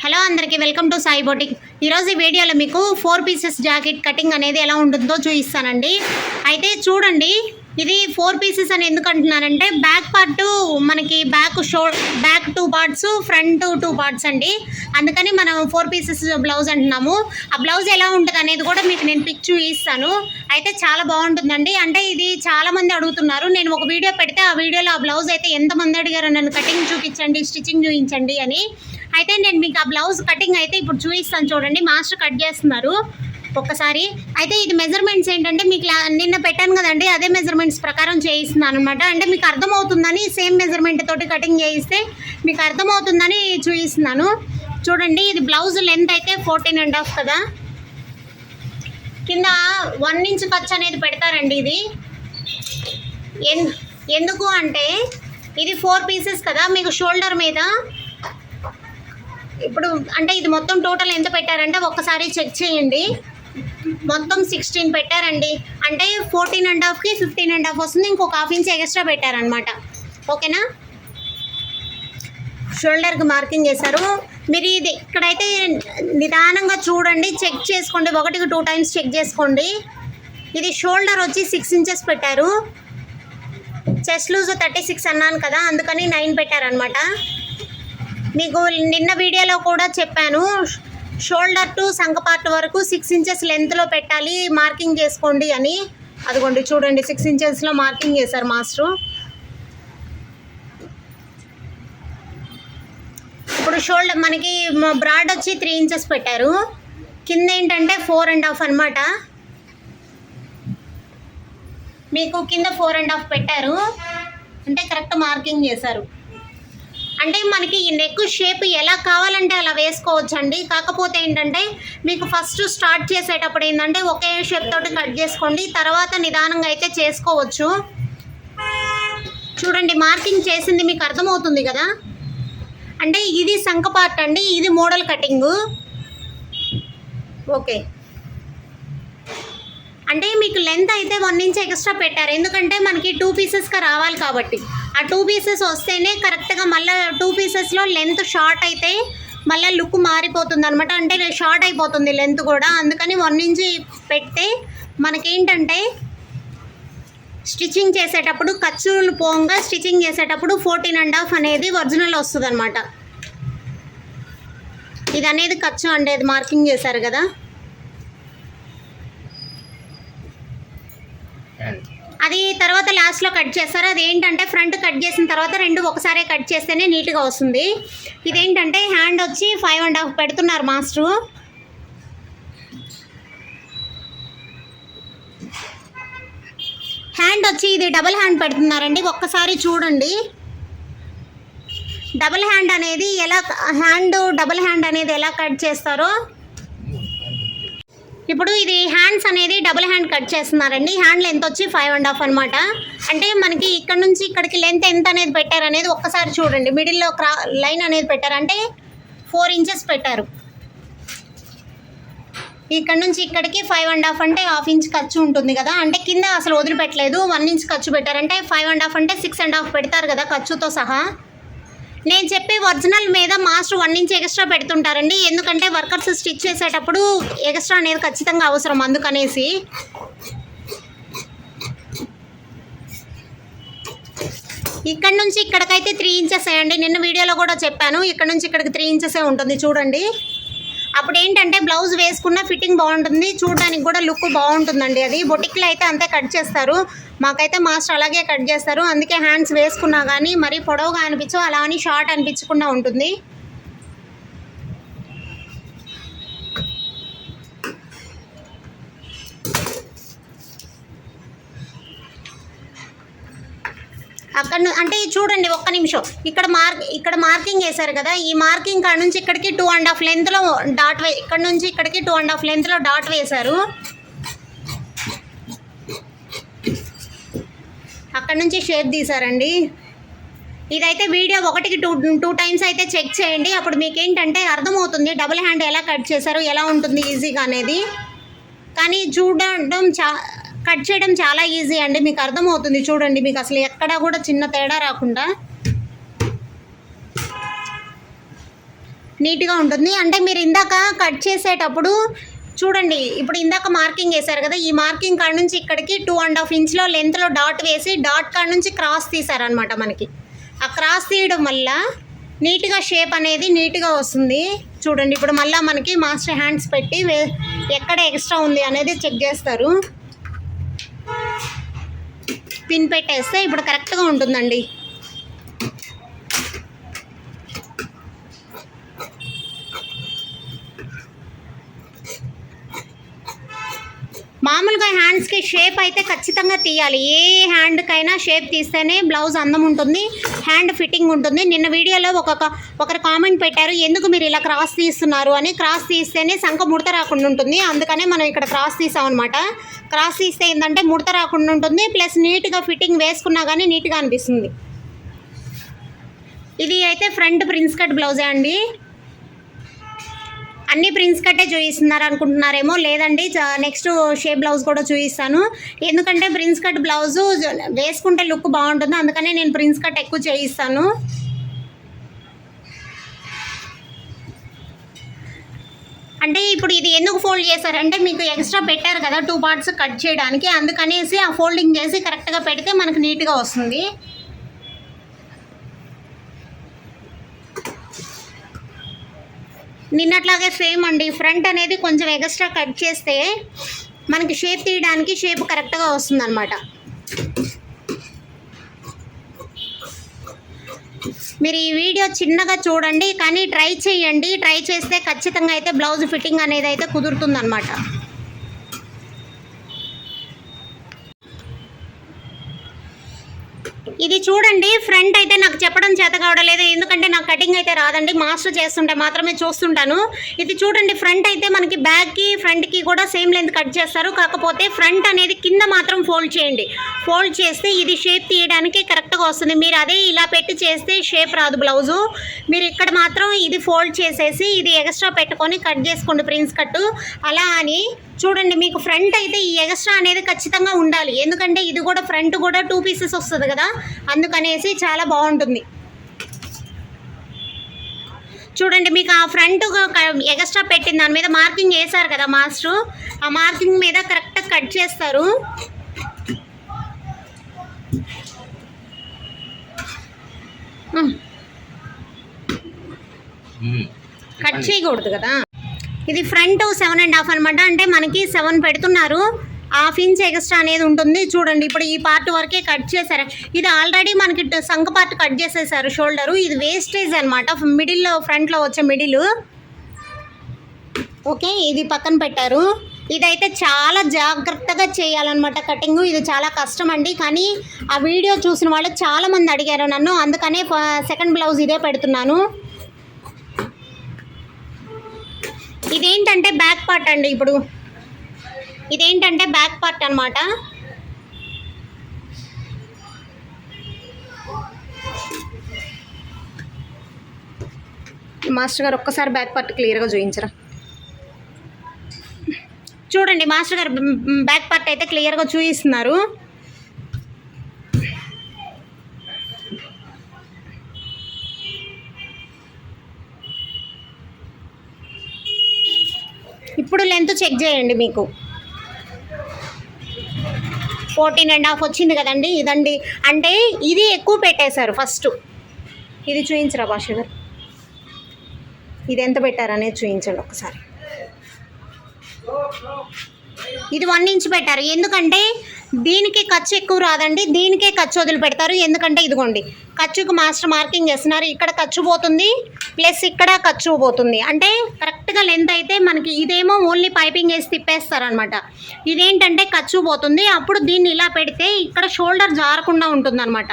Hello అందరికీ welcome to Sai boutique. ఈరోజు ఈ వీడియోలో మీకు 4 పీసెస్ జాకెట్ కటింగ్ అనేది ఎలా ఉంటుందో చూపిస్తానండి. అయితే చూడండి, ఇది 4 పీసెస్ అని ఎందుకు అంటున్నానంటే బ్యాక్ పార్ట్ మనకి బ్యాక్ 2 పార్ట్స్, ఫ్రంట్ 2 పార్ట్స్ అండి. అందుకని మనం 4 పీసెస్ బ్లౌజ్ అంటున్నాము. ఆ బ్లౌజ్ ఎలా ఉంటుంది అనేది కూడా మీకు నేను పిక్ చూపిస్తాను. అయితే చాలా బాగుంటుందండి. అంటే ఇది చాలామంది అడుగుతున్నారు. నేను ఒక వీడియో పెడితే ఆ వీడియోలో ఆ బ్లౌజ్ అయితే ఎంతమంది అడిగారు, నన్ను కటింగ్ చూపించండి, స్టిచ్చింగ్ చూపించండి అని. అయితే నేను మీకు ఆ బ్లౌజ్ కటింగ్ అయితే ఇప్పుడు చూపిస్తాను. చూడండి, మాస్టర్ కట్ చేస్తున్నారు ఒక్కసారి. అయితే ఇది మెజర్మెంట్స్ ఏంటంటే మీకు నిన్న పెట్టాను కదండి, అదే మెజర్మెంట్స్ ప్రకారం చేయిస్తున్నాను అనమాట. అంటే మీకు అర్థమవుతుందని సేమ్ మెజర్మెంట్ తోటి కటింగ్ చేయిస్తే మీకు అర్థమవుతుందని చూపిస్తున్నాను. చూడండి, ఇది బ్లౌజ్ లెంత్ అయితే 14.5 కదా. కింద 1 ఇంచ్ ఖర్చు అనేది పెడతారండి. ఇది ఎందుకు అంటే ఇది 4 పీసెస్ కదా, మీకు షోల్డర్ మీద ఇప్పుడు అంటే ఇది మొత్తం టోటల్ ఎంత పెట్టారంటే ఒక్కసారి చెక్ చేయండి. మొత్తం 16 పెట్టారండి. అంటే 14.5కి 15.5 వస్తుంది. ఇంకొక ½ ఇంచ్ ఎక్స్ట్రా పెట్టారనమాట. ఓకేనా? షోల్డర్కి మార్కింగ్ చేశారు. మీరు ఇది ఇక్కడైతే నిదానంగా చూడండి, చెక్ చేసుకోండి. 1కి 2 టైమ్స్ చెక్ చేసుకోండి. ఇది షోల్డర్ వచ్చి 6 ఇంచెస్ పెట్టారు. చెస్ట్ లూజ్ 36 అన్నాను కదా, అందుకని 9 పెట్టారనమాట. మీకు నిన్న వీడియోలో కూడా చెప్పాను, షోల్డర్ టు సంక పార్ట్ వరకు 6 ఇంచెస్ లెంత్లో పెట్టాలి, మార్కింగ్ చేసుకోండి అని. అదిగోండి చూడండి, 6 ఇంచెస్లో మార్కింగ్ చేశారు మాస్టరు. ఇప్పుడు షోల్డర్ మనకి బ్రాడ్ వచ్చి 3 ఇంచెస్ పెట్టారు. కింద ఏంటంటే 4.5 అనమాట. మీకు కింద 4.5 పెట్టారు అంటే కరెక్ట్ మార్కింగ్ చేశారు. అంటే మనకి ఈ నెక్ షేప్ ఎలా కావాలంటే అలా వేసుకోవచ్చండి. కాకపోతే ఏంటంటే మీకు ఫస్ట్ స్టార్ట్ చేసేటప్పుడు ఏంటంటే ఒకే షేప్ తోటి కట్ చేసుకోండి, తర్వాత నిదానంగా అయితే చేసుకోవచ్చు. చూడండి, మార్కింగ్ చేసింది మీకు అర్థమవుతుంది కదా. అంటే ఇది సంక పార్ట్ అండి, ఇది మోడల్ కటింగు. ఓకే, అంటే మీకు లెంత్ అయితే 1 ఇంచ్ ఎక్స్ట్రా పెట్టారు. ఎందుకంటే మనకి 2 పీసెస్గా రావాలి కాబట్టి. ఆ 2 పీసెస్ వస్తేనే కరెక్ట్గా మళ్ళీ 2 పీసెస్లో లెంత్ షార్ట్ అయితే మళ్ళీ లుక్ మారిపోతుంది అనమాట. అంటే షార్ట్ అయిపోతుంది లెంత్ కూడా. అందుకని 1 ఇంచ్ పెడితే మనకేంటంటే స్టిచ్చింగ్ చేసేటప్పుడు ఖర్చులు పోగా స్టిచ్చింగ్ చేసేటప్పుడు 14.5 అనేది ఒరిజినల్ వస్తుంది అనమాట. ఇది అనేది ఖర్చు అంటే అది మార్కింగ్ చేశారు కదా. అది తర్వాత లాస్ట్లో కట్ చేస్తారు. అది ఏంటంటే ఫ్రంట్ కట్ చేసిన తర్వాత 2 ఒకసారి కట్ చేస్తేనే నీట్గా వస్తుంది. ఇదేంటంటే హ్యాండ్ వచ్చి 5.5 పెడుతున్నారు మాస్టరు. హ్యాండ్ వచ్చి ఇది డబుల్ హ్యాండ్ పెడుతున్నారండి. ఒక్కసారి చూడండి, డబుల్ హ్యాండ్ అనేది ఎలా డబుల్ హ్యాండ్ అనేది ఎలా కట్ చేస్తారో. ఇప్పుడు ఇది హ్యాండ్స్ అనేది డబుల్ హ్యాండ్ కట్ చేస్తున్నారండి. హ్యాండ్ లెంత్ వచ్చి 5.5 అనమాట. అంటే మనకి ఇక్కడ నుంచి ఇక్కడికి లెంత్ ఎంత అనేది పెట్టారనేది ఒక్కసారి చూడండి. మిడిల్లో లైన్ అనేది పెట్టారు, అంటే 4 ఇంచెస్ పెట్టారు. ఇక్కడ నుంచి ఇక్కడికి 5.5 అంటే ½ ఇంచ్ ఖర్చు ఉంటుంది కదా. అంటే కింద అసలు వదిలిపెట్టలేదు, 1 ఇంచ్ ఖర్చు పెట్టారంటే 5.5 అంటే 6.5 పెడతారు కదా ఖర్చుతో సహా. నేను చెప్పే ఒరిజినల్ మీద మాస్టర్ 1 ఇంచ్ ఎక్స్ట్రా పెడుతుంటారండి. ఎందుకంటే వర్కర్స్ స్టిచ్ చేసేటప్పుడు ఎక్స్ట్రా అనేది ఖచ్చితంగా అవసరం, అందుకనేసి. ఇక్కడ నుంచి ఇక్కడికైతే 3 ఇంచెస్ వేయండి. నిన్న వీడియోలో కూడా చెప్పాను, ఇక్కడ నుంచి ఇక్కడికి 3 ఇంచెసే ఉంటుంది చూడండి. అప్పుడు ఏంటంటే బ్లౌజ్ వేసుకున్న ఫిట్టింగ్ బాగుంటుంది, చూడడానికి కూడా లుక్ బాగుంటుందండి. అది బొటిక్లో అయితే అంతే కట్ చేస్తారు, మాకైతే మాస్టర్ అలాగే కట్ చేస్తారు. అందుకే హ్యాండ్స్ వేసుకున్నా కానీ మరీ పొడవుగా అనిపించవు, అలా అని షార్ట్ అనిపించకుండా ఉంటుంది. అక్కడ అంటే చూడండి, ఒక్క నిమిషం. ఇక్కడ మార్కింగ్ వేశారు కదా, ఈ మార్కింగ్ కాడ నుంచి ఇక్కడికి 2.5 లెంత్లో డాట్ ఇక్కడ నుంచి ఇక్కడికి 2.5 లెంత్లో డాట్ వేశారు. అక్కడ నుంచి షేప్ తీశారండి. ఇదైతే వీడియో 1కి 2 టైమ్స్ అయితే చెక్ చేయండి. అప్పుడు మీకు ఏంటంటే అర్థమవుతుంది డబుల్ హ్యాండ్ ఎలా కట్ చేశారు, ఎలా ఉంటుంది ఈజీగా అనేది. కానీ చూడడం కట్ చేయడం చాలా ఈజీ అండి, మీకు అర్థమవుతుంది. చూడండి, మీకు అసలు ఎక్కడా కూడా చిన్న తేడా రాకుండా. నీట్గా ఉంటుంది. అంటే మీరు ఇందాక కట్ చేసేటప్పుడు చూడండి, ఇప్పుడు ఇందాక మార్కింగ్ వేశారు కదా, ఈ మార్కింగ్ కాడ నుంచి ఇక్కడికి 2.5 ఇంచ్లో లెంత్లో డాట్ వేసి డాట్ కాడ నుంచి క్రాస్ తీసారనమాట. మనకి ఆ క్రాస్ తీయడం వల్ల నీట్గా షేప్ అనేది నీట్గా వస్తుంది. చూడండి, ఇప్పుడు మళ్ళీ మనకి మాస్టర్ హ్యాండ్స్ పెట్టి ఎక్కడ ఎక్స్ట్రా ఉంది అనేది చెక్ చేస్తారు. పిన్ పెట్టేస్తే ఇప్పుడు కరెక్ట్గా ఉంటుందండి. మామూలుగా హ్యాండ్స్కి షేప్ అయితే ఖచ్చితంగా తీయాలి. ఏ హ్యాండ్కైనా షేప్ తీస్తేనే బ్లౌజ్ అందం ఉంటుంది, హ్యాండ్ ఫిట్టింగ్ ఉంటుంది. నిన్న వీడియోలో ఒకరు కామెంట్ పెట్టారు, ఎందుకు మీరు ఇలా క్రాస్ తీస్తున్నారు అని. క్రాస్ తీస్తేనే సంఖ ముడత రాకుండా ఉంటుంది, అందుకనే మనం ఇక్కడ క్రాస్ తీసామన్నమాట. క్రాస్ తీస్తే ఏంటంటే ముడత రాకుండా ఉంటుంది, ప్లస్ నీట్గా ఫిట్టింగ్ వేసుకున్నా కానీ నీట్గా అనిపిస్తుంది. ఇది అయితే ఫ్రంట్ ప్రిన్స్ కట్ బ్లౌజే అండి. అన్ని ప్రిన్స్ కట్టే చూపిస్తున్నారు అనుకుంటున్నారేమో, లేదండి నెక్స్ట్ షేప్ బ్లౌజ్ కూడా చూపిస్తాను. ఎందుకంటే ప్రిన్స్ కట్ బ్లౌజు వేసుకుంటే లుక్ బాగుంటుంది, అందుకనే నేను ప్రిన్స్ కట్ ఎక్కువ చేయిస్తాను. అంటే ఇప్పుడు ఇది ఎందుకు ఫోల్డ్ చేశారంటే మీకు ఎక్స్ట్రా పెట్టారు కదా 2 పార్ట్స్ కట్ చేయడానికి, అందుకనేసి ఆ ఫోల్డింగ్ చేసి కరెక్ట్గా పెడితే మనకు నీట్గా వస్తుంది. నిన్నట్లాగే సేమ్ అండి, ఫ్రంట్ అనేది కొంచెం ఎక్స్ట్రా కట్ చేస్తే మనకి షేప్ తీయడానికి షేప్ కరెక్ట్గా వస్తుంది అనమాట. మీరు ఈ వీడియో చిన్నగా చూడండి, కానీ ట్రై చేయండి. ట్రై చేస్తే ఖచ్చితంగా అయితే బ్లౌజ్ ఫిట్టింగ్ అనేది అయితే కుదురుతుంది అనమాట. ఇది చూడండి, ఫ్రంట్ అయితే నాకు చెప్పడం చేత కావడలేదు, ఎందుకంటే నాకు కటింగ్ అయితే రాదండి. మాస్టర్ చేస్తుంటే మాత్రమే చూస్తుంటాను. ఇది చూడండి, ఫ్రంట్ అయితే మనకి బ్యాక్కి ఫ్రంట్కి కూడా సేమ్ లెంత్ కట్ చేస్తారు. కాకపోతే ఫ్రంట్ అనేది కింద మాత్రం ఫోల్డ్ చేయండి. ఫోల్డ్ చేస్తే ఇది షేప్ తీయడానికి కరెక్ట్గా వస్తుంది. మీరు అదే ఇలా పెట్టి చేస్తే షేప్ రాదు బ్లౌజు. మీరు ఇక్కడ మాత్రం ఇది ఫోల్డ్ చేసేసి ఇది ఎక్స్ట్రా పెట్టుకొని కట్ చేసుకోండి ప్రిన్స్ కట్టు. అలా అని చూడండి, మీకు ఫ్రంట్ అయితే ఈ ఎక్స్ట్రా అనేది ఖచ్చితంగా ఉండాలి, ఎందుకంటే ఇది కూడా ఫ్రంట్ కూడా 2 పీసెస్ వస్తుంది కదా, అందుకనేసి చాలా బాగుంటుంది. చూడండి, మీకు ఆ ఫ్రంట్ ఎక్స్ట్రా పెట్టిన దాని మీద మార్కింగ్ వేశారు కదా మాస్టర్, ఆ మార్కింగ్ మీద కరెక్ట్గా కట్ చేస్తారు. కట్ చేయకూడదు కదా. ఇది ఫ్రంట్ 7.5 అనమాట, అంటే మనకి 7 పెడుతున్నారు, 1/2 ఇంచ్ ఎక్స్ట్రా అనేది ఉంటుంది. చూడండి, ఇప్పుడు ఈ పార్ట్ వరకే కట్ చేశారు. ఇది ఆల్రెడీ మనకి సంఖ పార్ట్ కట్ చేసేసారు, షోల్డరు. ఇది వేస్టేజ్ అనమాట, మిడిల్లో ఫ్రంట్లో వచ్చే మిడిల్. ఓకే, ఇది పక్కన పెట్టారు. ఇదైతే చాలా జాగ్రత్తగా చేయాలన్నమాట కటింగ్. ఇది చాలా కష్టం అండి, కానీ ఆ వీడియో చూసిన వాళ్ళు చాలామంది అడిగారు నన్ను, అందుకనే సెకండ్ బ్లౌజ్ ఇదే పెడుతున్నాను. ఇదేంటంటే బ్యాక్ పార్ట్ అండి. ఇప్పుడు ఇదేంటంటే బ్యాక్ పార్ట్ అనమాట. మాస్టర్ గారు ఒక్కసారి బ్యాక్ పార్ట్ క్లియర్గా చూపించరా. చూడండి, మాస్టర్ గారు బ్యాక్ పార్ట్ అయితే క్లియర్గా చూపిస్తున్నారు. ఇప్పుడు లెంత్ చెక్ చేయండి, మీకు 14.5 వచ్చింది కదండి. ఇదండి, అంటే ఇది ఎక్కువ పెట్టేశారు ఫస్ట్. ఇది చూపించరా భాష గారు, ఇది ఎంత పెట్టారనేది చూపించండి ఒకసారి. ఇది 1 ఇంచ్ పెట్టారు, ఎందుకంటే దీనికి ఖర్చు ఎక్కువ రాదండి, దీనికే ఖర్చు వదిలి పెడతారు. ఎందుకంటే ఇదిగోండి, ఖర్చుకు మాస్టర్ మార్కింగ్ చేస్తున్నారు, ఇక్కడ ఖర్చు పోతుంది, ప్లస్ ఇక్కడ ఖర్చు పోతుంది. అంటే కరెక్ట్గా లెంత్ అయితే మనకి ఇదేమో ఓన్లీ పైపింగ్ వేసి తిప్పేస్తారనమాట, ఇదేంటంటే ఖర్చు పోతుంది. అప్పుడు దీన్ని ఇలా పెడితే ఇక్కడ షోల్డర్ జారకుండా ఉంటుంది అనమాట.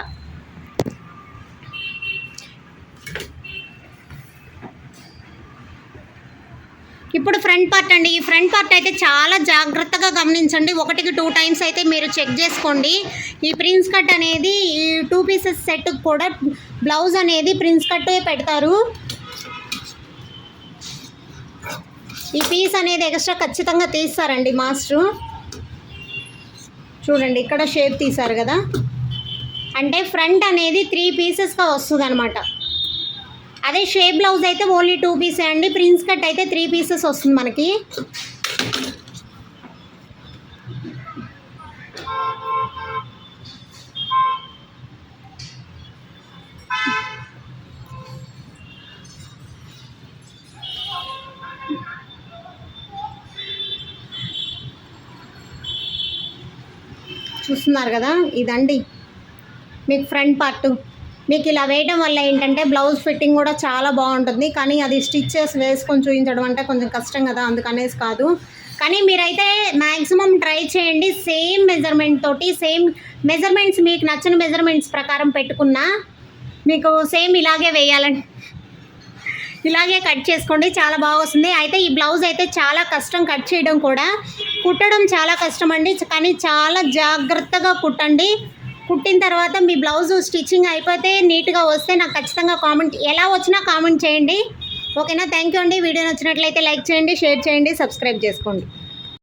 ఇప్పుడు ఫ్రంట్ పార్ట్ అండి. ఈ ఫ్రంట్ పార్ట్ అయితే చాలా జాగ్రత్తగా గమనించండి, 1కి 2 టైమ్స్ అయితే మీరు చెక్ చేసుకోండి. ఈ ప్రిన్స్ కట్ అనేది ఈ 2 పీసెస్ సెట్కి కూడా బ్లౌజ్ అనేది ప్రిన్స్ కట్టే పెడతారు. ఈ పీస్ అనేది ఎక్స్ట్రా ఖచ్చితంగా తీస్తారండి మాస్టరు. చూడండి, ఇక్కడ షేప్ తీశారు కదా, అంటే ఫ్రంట్ అనేది 3 పీసెస్గా వస్తుంది అనమాట. అదే షేప్ బ్లౌజ్ అయితే ఓన్లీ 2 పీసే అండి. ప్రిన్స్ కట్ అయితే 3 పీసెస్ వస్తుంది మనకి. చూస్తున్నారు కదా, ఇదండి మీకు ఫ్రంట్ పార్ట్. మీకు ఇలా వేయడం వల్ల ఏంటంటే బ్లౌజ్ ఫిట్టింగ్ కూడా చాలా బాగుంటుంది. కానీ అది స్టిచ్చెస్ వేసుకొని చూపించడం అంటే కొంచెం కష్టం కదా, అందుకనేసి కాదు. కానీ మీరైతే మ్యాక్సిమం ట్రై చేయండి. సేమ్ మెజర్మెంట్ తోటి, సేమ్ మెజర్మెంట్స్ మీకు నచ్చిన మెజర్మెంట్స్ ప్రకారం పెట్టుకున్నా మీకు సేమ్ ఇలాగే వేయాలండి, ఇలాగే కట్ చేసుకోండి, చాలా బాగా వస్తుంది. అయితే ఈ బ్లౌజ్ అయితే చాలా కష్టం కట్ చేయడం కూడా, కుట్టడం చాలా కష్టం అండి. కానీ చాలా జాగ్రత్తగా కుట్టండి. కుట్టిన తర్వాత మీ బ్లౌజ్ స్టిచ్చింగ్ అయిపోతే నీట్గా వస్తే నాకు ఖచ్చితంగా కామెంట్, ఎలా వచ్చినా కామెంట్ చేయండి. ఓకేనా? థ్యాంక్ యూ అండి. వీడియో నచ్చినట్లయితే లైక్ చేయండి, షేర్ చేయండి, సబ్స్క్రైబ్ చేసుకోండి.